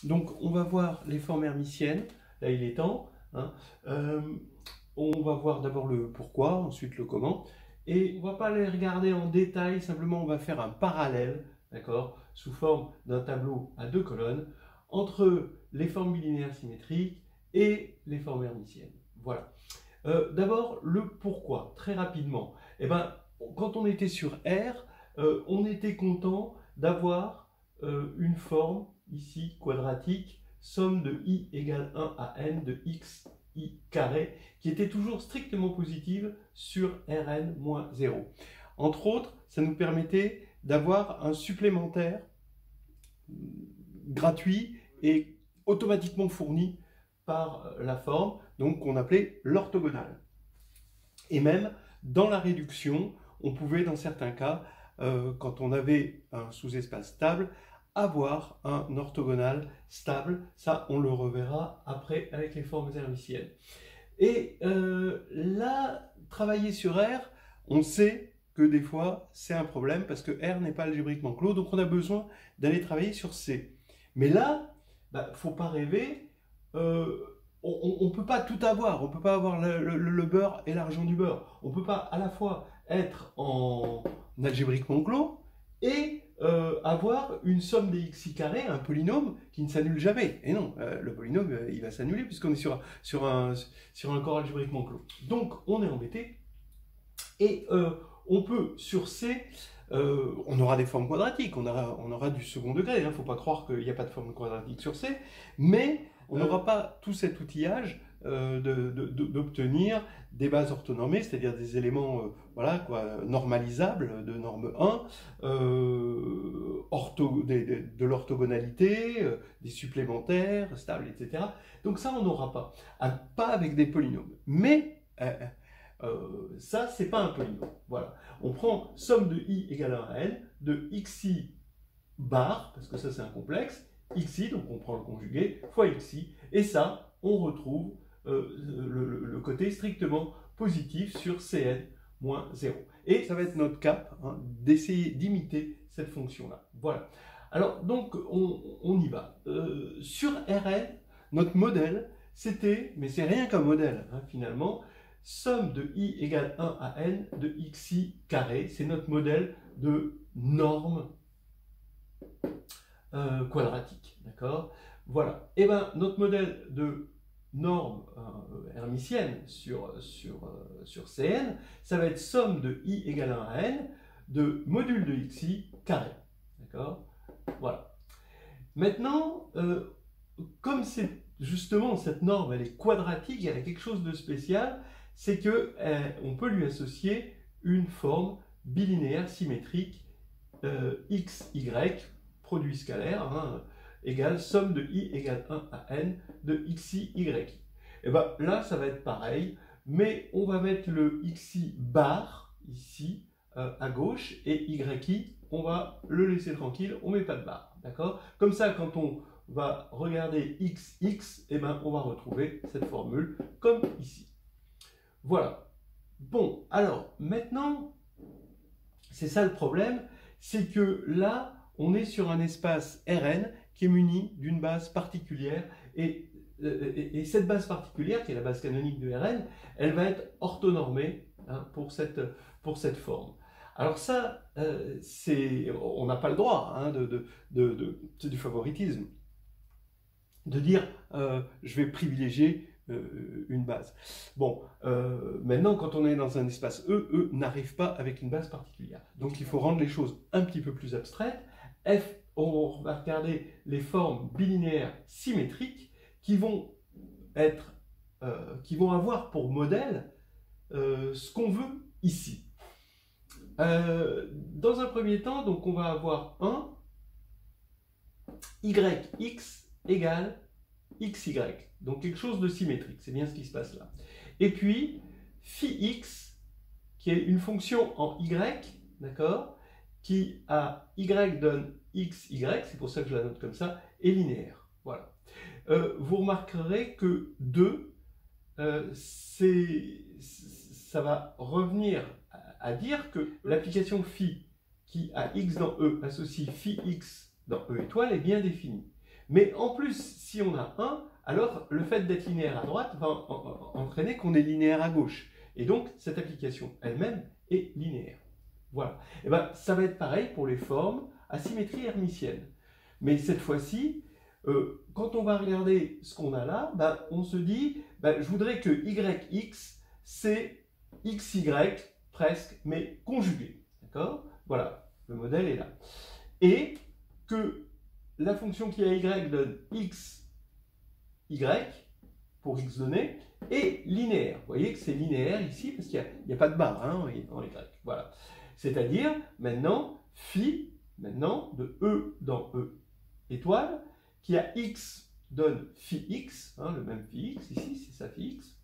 Donc, on va voir les formes hermitiennes. Là, il est temps. Hein. On va voir d'abord le pourquoi, ensuite le comment. Et on ne va pas les regarder en détail, simplement on va faire un parallèle, d'accord, sous forme d'un tableau à deux colonnes, entre les formes bilinéaires symétriques et les formes hermitiennes. Voilà. D'abord, le pourquoi, très rapidement. Eh ben, quand on était sur R, on était content d'avoir une forme, ici, quadratique, somme de i égale 1 à n de x i carré, qui était toujours strictement positive sur Rn moins 0. Entre autres, ça nous permettait d'avoir un supplémentaire gratuit et automatiquement fourni par la forme, donc qu'on appelait l'orthogonale. Et même dans la réduction, on pouvait dans certains cas, quand on avait un sous-espace stable, avoir un orthogonal stable. Ça, on le reverra après avec les formes hermitiennes. Et là, travailler sur R, on sait que des fois, c'est un problème parce que R n'est pas algébriquement clos, donc on a besoin d'aller travailler sur C. Mais là, ne faut pas rêver, on ne peut pas tout avoir, on ne peut pas avoir le beurre et l'argent du beurre. On ne peut pas à la fois être en algébriquement clos et avoir une somme des xi carrés, un polynôme qui ne s'annule jamais. Et non, le polynôme, il va s'annuler puisqu'on est sur un corps algébriquement clos. Donc, on est embêté. Et on peut, sur C, on aura des formes quadratiques, on aura du second degré. Il ne faut pas croire qu'il n'y a pas de forme quadratique sur C, mais on n'aura pas tout cet outillage d'obtenir des bases orthonormées, c'est-à-dire des éléments voilà, quoi, normalisables de norme 1, de l'orthogonalité, des supplémentaires, stables, etc. Donc ça, on n'aura pas. Pas avec des polynômes. Mais ça, c'est pas un polynôme. Voilà. On prend somme de i égale 1 à n de xi bar, parce que ça c'est un complexe, xi, donc on prend le conjugué, fois xi, et ça, on retrouve le côté strictement positif sur Cn moins 0. Et ça va être notre cap, hein, d'essayer d'imiter cette fonction-là. Voilà. Alors, donc, on y va. Sur Rn, notre modèle, c'était, mais c'est rien qu'un modèle, hein, finalement, somme de i égale 1 à n de xi carré. C'est notre modèle de norme quadratique. D'accord? Voilà. Et bien, notre modèle de norme hermitienne sur Cn, ça va être somme de i égale 1 à n de module de xi carré. D'accord? Voilà. Maintenant, comme c'est justement cette norme, elle est quadratique, elle a quelque chose de spécial, c'est que on peut lui associer une forme bilinéaire symétrique xy, produit scalaire, hein, égale somme de i égale 1 à n de xi y. Et bien là, ça va être pareil, mais on va mettre le xi bar ici à gauche et yi, on va le laisser tranquille, on ne met pas de barre. D'accord? Comme ça, quand on va regarder xx, et ben, on va retrouver cette formule comme ici. Voilà. Bon, alors, maintenant, c'est ça le problème, c'est que là, on est sur un espace Rn qui est muni d'une base particulière, et cette base particulière, qui est la base canonique de Rn, elle va être orthonormée, hein, pour cette forme. Alors ça, on n'a pas le droit, hein, c'est du favoritisme, de dire je vais privilégier une base. Bon, maintenant, quand on est dans un espace E n'arrive pas avec une base particulière. Donc, il faut rendre les choses un petit peu plus abstraites. F, on va regarder les formes bilinéaires symétriques qui vont avoir pour modèle ce qu'on veut ici. Dans un premier temps, donc, on va avoir 1 yx égale xy, donc quelque chose de symétrique, c'est bien ce qui se passe là. Et puis, phi x, qui est une fonction en y, d'accord, qui à y donne xy, c'est pour ça que je la note comme ça, est linéaire. Voilà. Vous remarquerez que 2, ça va revenir à dire que l'application phi qui a x dans E associe phi x dans E étoile est bien définie. Mais en plus, si on a 1, alors le fait d'être linéaire à droite va entraîner qu'on est linéaire à gauche. Et donc, cette application elle-même est linéaire. Voilà. Et bien, ça va être pareil pour les formes à symétrie hermitienne. Mais cette fois-ci, quand on va regarder ce qu'on a là, ben, on se dit, ben, je voudrais que yx, c'est xy presque, mais conjugué. D'accord? Voilà, le modèle est là. Et que la fonction qui a y donne x, y, pour x donné, est linéaire. Vous voyez que c'est linéaire ici, parce qu'il n'y a pas de barre hein, en y. Voilà. C'est-à-dire, maintenant, phi, maintenant, de E dans E étoile, qui a x donne phi x, hein, le même phi x ici, c'est ça phi x.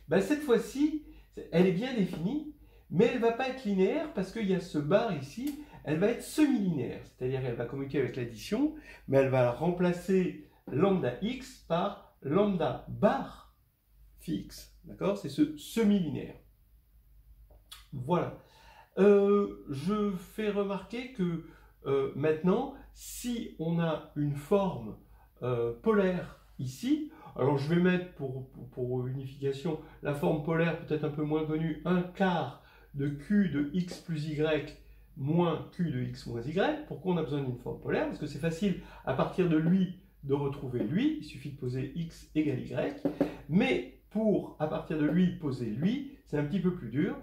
Ben, cette fois-ci, elle est bien définie, mais elle ne va pas être linéaire parce qu'il y a ce bar ici, elle va être semi-linéaire, c'est-à-dire qu'elle va communiquer avec l'addition, mais elle va remplacer lambda x par lambda bar phi x. D'accord? C'est ce semi-linéaire. Voilà. Je fais remarquer que maintenant, si on a une forme polaire ici, alors je vais mettre pour unification la forme polaire peut-être un peu moins connue, 1/4 de q de x plus y moins q de x moins y. Pourquoi on a besoin d'une forme polaire? Parce que c'est facile à partir de lui de retrouver lui, il suffit de poser x égale y, mais pour à partir de lui poser lui, c'est un petit peu plus dur.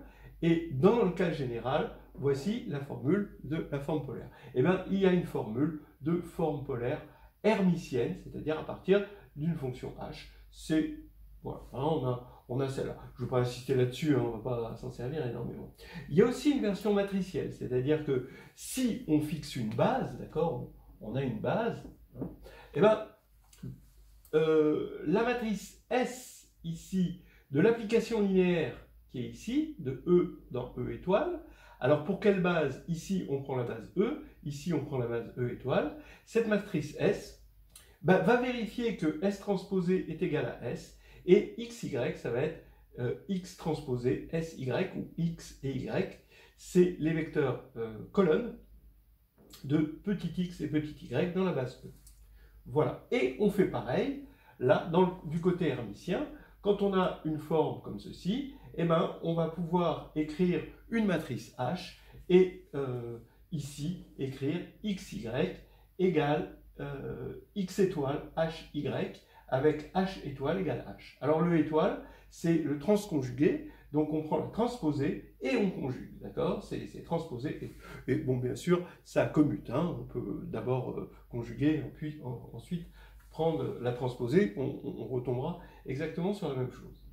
Et dans le cas général, voici la formule de la forme polaire. Eh bien, il y a une formule de forme polaire hermitienne, c'est-à-dire à partir d'une fonction h. C'est, voilà, hein, on a celle-là. Je ne vais pas insister là-dessus, hein, on ne va pas s'en servir énormément. Il y a aussi une version matricielle, c'est-à-dire que si on fixe une base, d'accord, on a une base, hein, eh bien, la matrice S, ici, de l'application linéaire qui est ici, de E dans E étoile. Alors pour quelle base? Ici on prend la base E, ici on prend la base E étoile. Cette matrice S va vérifier que S transposé est égal à S, et XY ça va être X transposé SY ou X et Y. C'est les vecteurs colonnes de petit x et petit y dans la base E. Voilà, et on fait pareil, là, du côté hermitien, quand on a une forme comme ceci, eh ben, on va pouvoir écrire une matrice H et ici écrire XY égale X étoile HY avec H étoile égale H. Alors le étoile, c'est le transconjugué, donc on prend la transposée et on conjugue, d'accord? C'est transposé et bon, bien sûr, ça commute, hein? On peut d'abord conjuguer, puis ensuite prendre la transposée, on retombera exactement sur la même chose.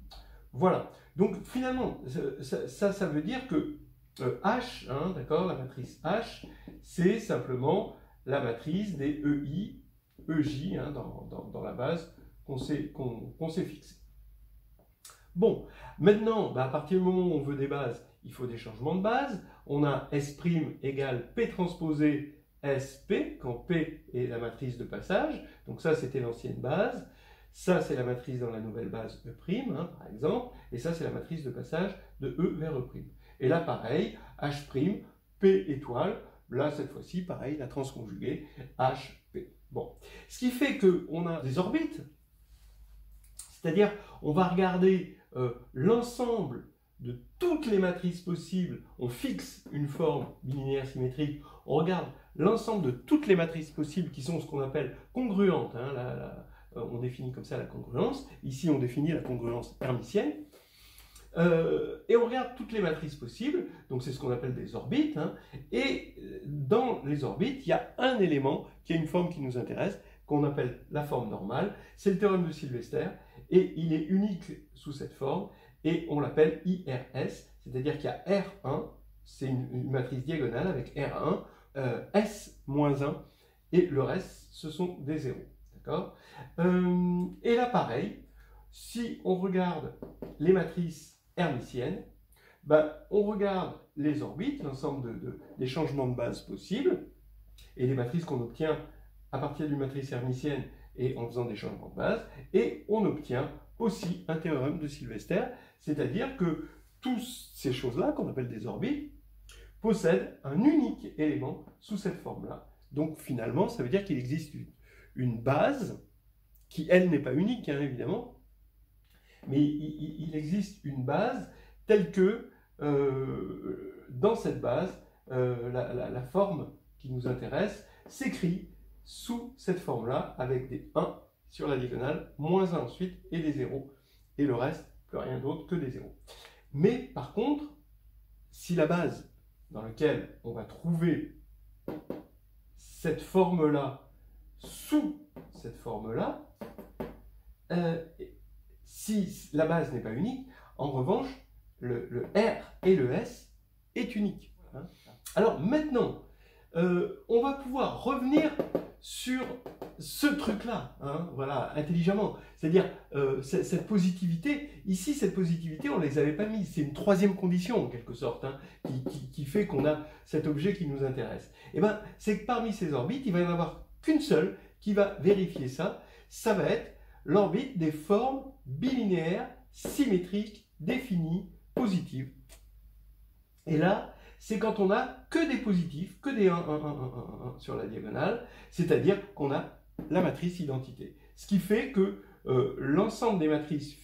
Voilà, donc finalement, ça veut dire que H, hein, d'accord, la matrice H, c'est simplement la matrice des EI, EJ, hein, dans la base qu'on s'est fixée. Bon, maintenant, bah, à partir du moment où on veut des bases, il faut des changements de base. On a S' égale P transposé SP, quand P est la matrice de passage. Donc ça, c'était l'ancienne base. Ça, c'est la matrice dans la nouvelle base E', hein, par exemple. Et ça, c'est la matrice de passage de E vers E'. Et là, pareil, H', P étoile. Là, cette fois-ci, pareil, la transconjuguée, HP. Bon, ce qui fait qu'on a des orbites. C'est-à-dire, on va regarder l'ensemble de toutes les matrices possibles. On fixe une forme bilinéaire symétrique. On regarde l'ensemble de toutes les matrices possibles qui sont ce qu'on appelle congruentes. Hein, on définit comme ça la congruence. Ici, on définit la congruence hermitienne. Et on regarde toutes les matrices possibles. Donc, c'est ce qu'on appelle des orbites. Hein, et dans les orbites, il y a un élément qui a une forme qui nous intéresse, qu'on appelle la forme normale. C'est le théorème de Sylvester. Et il est unique sous cette forme, et on l'appelle IRS, c'est-à-dire qu'il y a R1, c'est une matrice diagonale avec R1, S-1, et le reste, ce sont des zéros. D'accord? Et là, pareil, si on regarde les matrices hermitiennes, ben, on regarde les orbites, l'ensemble des changements de base possibles, et les matrices qu'on obtient à partir d'une matrice hermitienne et en faisant des changements de base, et on obtient aussi un théorème de Sylvester, c'est-à-dire que toutes ces choses-là, qu'on appelle des orbites, possèdent un unique élément sous cette forme-là. Donc finalement, ça veut dire qu'il existe une base, qui elle n'est pas unique, hein, évidemment, mais il existe une base telle que dans cette base, la forme qui nous intéresse s'écrit sous cette forme-là, avec des 1 sur la diagonale, moins 1 ensuite, et des 0, et le reste, plus rien d'autre que des 0. Mais par contre, si la base dans laquelle on va trouver cette forme-là sous cette forme-là, si la base n'est pas unique, en revanche, le R et le S est unique. Hein. Alors maintenant, on va pouvoir revenir sur ce truc-là, hein, voilà, intelligemment. C'est-à-dire, cette positivité, ici, cette positivité, on ne les avait pas mises. C'est une troisième condition, en quelque sorte, hein, qui fait qu'on a cet objet qui nous intéresse. Et bien, c'est que parmi ces orbites, il va y en avoir qu'une seule qui va vérifier ça. Ça va être l'orbite des formes bilinéaires, symétriques, définies, positives. Et là, c'est quand on n'a que des positifs, que des 1, 1, 1, 1, 1, 1 sur la diagonale, c'est-à-dire qu'on a la matrice identité. Ce qui fait que l'ensemble des matrices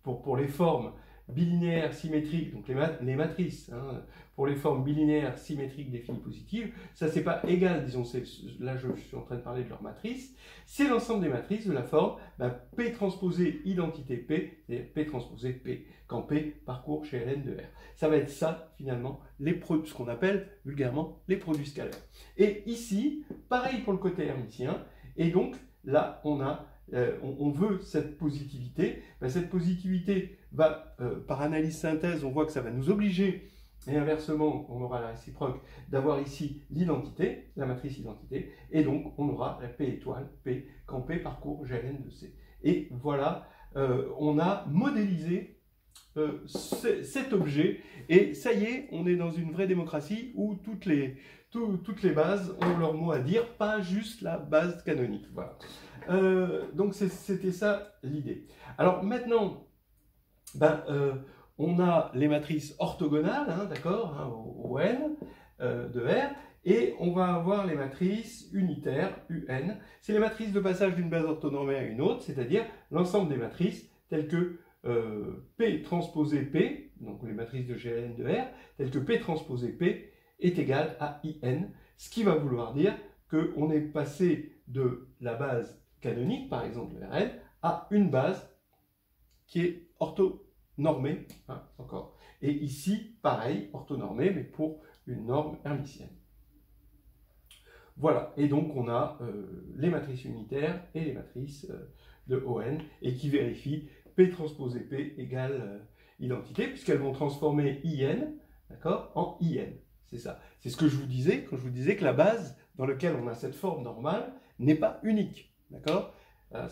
pour les formes bilinéaires symétriques, donc les matrices, hein, pour les formes bilinéaires symétriques définies positives, ça c'est pas égal, disons, là je suis en train de parler de leur matrice, c'est l'ensemble des matrices de la forme P transposé identité P, c'est-à-dire P transposé P, quand P parcourt chez Ln de R. Ça va être ça, finalement, ce qu'on appelle vulgairement les produits scalaires. Et ici, pareil pour le côté hermitien, et donc là on a on veut cette positivité. Cette positivité va, par analyse synthèse, on voit que ça va nous obliger, et inversement, on aura la réciproque, d'avoir ici l'identité, la matrice identité, et donc on aura la P étoile, P, quand P parcourt GLN de C. Et voilà, on a modélisé cet objet, et ça y est, on est dans une vraie démocratie où toutes les bases ont leur mot à dire, pas juste la base canonique. Voilà. Donc c'était ça l'idée. Alors maintenant, on a les matrices orthogonales, hein, d'accord, hein, au n de R, et on va avoir les matrices unitaires, UN. C'est les matrices de passage d'une base orthonormée à une autre, c'est-à-dire l'ensemble des matrices telles que P transposé P, donc les matrices de GLN de R, telles que P transposé P est égal à IN, ce qui va vouloir dire qu'on est passé de la base canonique, par exemple Rn, à une base qui est orthonormée, hein, encore. Et ici, pareil, orthonormée, mais pour une norme hermitienne. Voilà, et donc on a les matrices unitaires et les matrices de ON, et qui vérifient P transposé P égale identité, puisqu'elles vont transformer IN, d'accord, en IN. C'est ça. C'est ce que je vous disais quand je vous disais que la base dans laquelle on a cette forme normale n'est pas unique. D'accord ?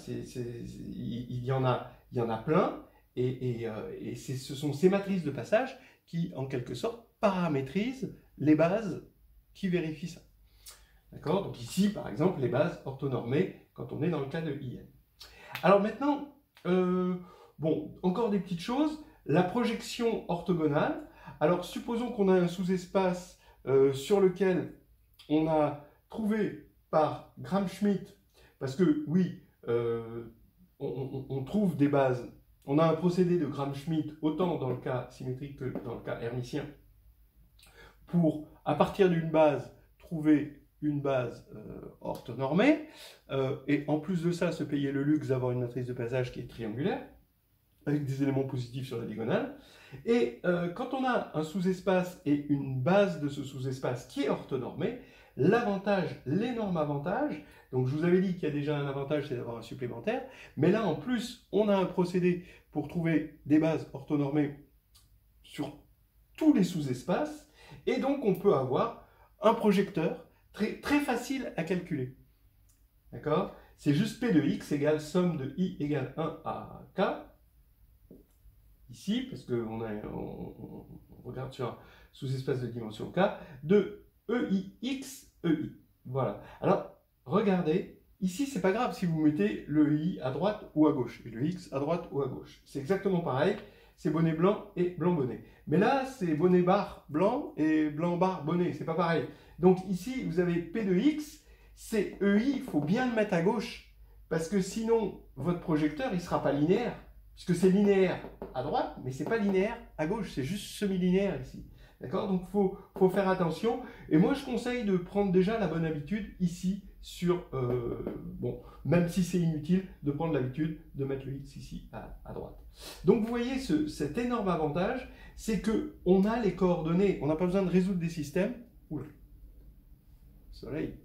Il y en a plein, et ce sont ces matrices de passage qui, en quelque sorte, paramétrisent les bases qui vérifient ça. D'accord ? Donc ici, par exemple, les bases orthonormées, quand on est dans le cas de IN. Alors maintenant, bon, encore des petites choses. La projection orthogonale. Alors, supposons qu'on a un sous-espace sur lequel on a trouvé par Gram-Schmidt, parce que, oui, on trouve des bases, on a un procédé de Gram-Schmidt, autant dans le cas symétrique que dans le cas hermitien, pour, à partir d'une base, trouver une base orthonormée, et en plus de ça, se payer le luxe d'avoir une matrice de passage qui est triangulaire, avec des éléments positifs sur la diagonale. Et quand on a un sous-espace et une base de ce sous-espace qui est orthonormée, l'avantage, l'énorme avantage, donc je vous avais dit qu'il y a déjà un avantage, c'est d'avoir un supplémentaire, mais là en plus, on a un procédé pour trouver des bases orthonormées sur tous les sous-espaces, et donc on peut avoir un projecteur très, très facile à calculer. D'accord ? C'est juste P de X égale somme de I égale 1 à K, ici, parce qu'on regarde sur un sous-espace de dimension K, de EIX, EI. Voilà. Alors, regardez, ici, c'est pas grave si vous mettez le I à droite ou à gauche, et le X à droite ou à gauche. C'est exactement pareil, c'est bonnet blanc et blanc bonnet. Mais là, c'est bonnet barre blanc et blanc barre bonnet, c'est pas pareil. Donc ici, vous avez P de X c'est EI, il faut bien le mettre à gauche, parce que sinon, votre projecteur, il ne sera pas linéaire, puisque c'est linéaire à droite, mais ce n'est pas linéaire à gauche, c'est juste semi-linéaire ici. D'accord? Donc, il faut faire attention. Et moi, je conseille de prendre déjà la bonne habitude ici, bon, même si c'est inutile, de prendre l'habitude de mettre le X ici à droite. Donc, vous voyez cet énorme avantage, c'est qu'on a les coordonnées, on n'a pas besoin de résoudre des systèmes. Oula, soleil.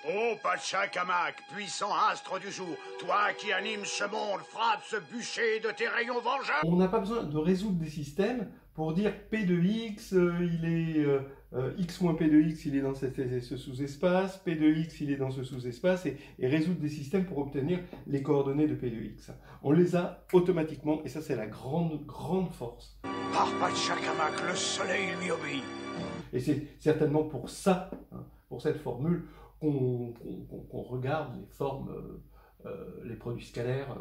Ô Pachacamac, puissant astre du jour, toi qui animes ce monde, frappe ce bûcher de tes rayons vengeants. On n'a pas besoin de résoudre des systèmes pour dire P de X, il est X moins P de X, il est dans ce sous-espace, P de X, il est dans ce sous-espace, et résoudre des systèmes pour obtenir les coordonnées de P de X. On les a automatiquement, et ça c'est la grande force. Par Pachacamac, le soleil lui obéit. Et c'est certainement pour ça, hein, pour cette formule, qu'on regarde les formes, les produits scalaires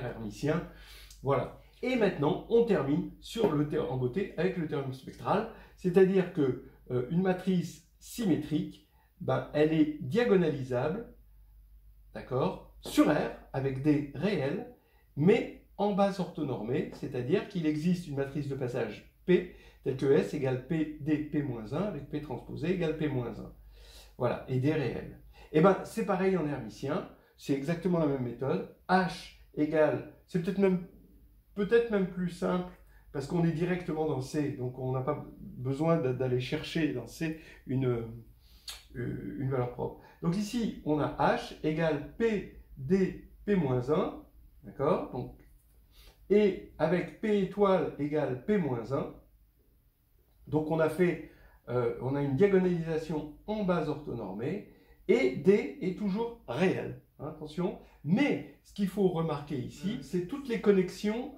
hermitiens. Voilà. Et maintenant, on termine en beauté avec le théorème spectral, c'est-à-dire que une matrice symétrique, ben, elle est diagonalisable, d'accord, sur R avec des réels, mais en base orthonormée, c'est-à-dire qu'il existe une matrice de passage P, telle que S égale P d P-1 avec P transposé égale P-1. Voilà, et des réels. Et bien, c'est pareil en hermitien, c'est exactement la même méthode. H égale, c'est peut-être même plus simple, parce qu'on est directement dans C, donc on n'a pas besoin d'aller chercher dans C une valeur propre. Donc ici, on a H égale P d P-1, d'accord? Donc, et avec P étoile égale P-1, donc on a une diagonalisation en base orthonormée, et D est toujours réel, hein, attention. Mais ce qu'il faut remarquer ici, c'est toutes les connexions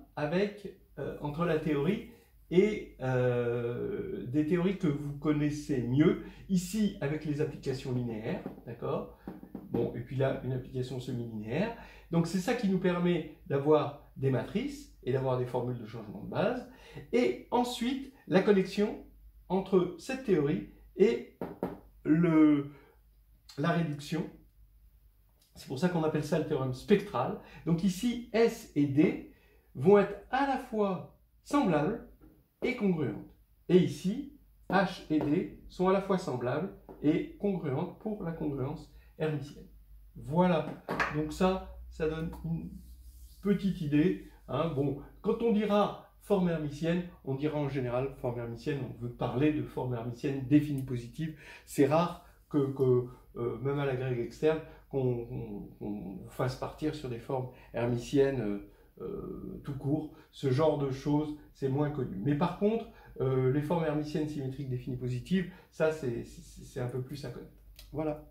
entre la théorie et des théories que vous connaissez mieux, ici avec les applications linéaires, d'accord? Bon, et puis là, une application semi-linéaire. Donc c'est ça qui nous permet d'avoir des matrices et d'avoir des formules de changement de base. Et ensuite, la connexion entre cette théorie et la réduction. C'est pour ça qu'on appelle ça le théorème spectral. Donc ici, S et D vont être à la fois semblables et congruentes. Et ici, H et D sont à la fois semblables et congruentes pour la congruence hermitienne. Voilà, donc ça donne une petite idée. Hein. Bon, quand on dira forme hermitienne, on dira en général forme hermitienne, on veut parler de forme hermitienne définie positive. C'est rare que même à la grève externe, qu'on fasse partir sur des formes hermitiennes tout court. Ce genre de choses, c'est moins connu. Mais par contre, les formes hermitiennes symétriques définies positives, ça c'est un peu plus à connaître. Voilà.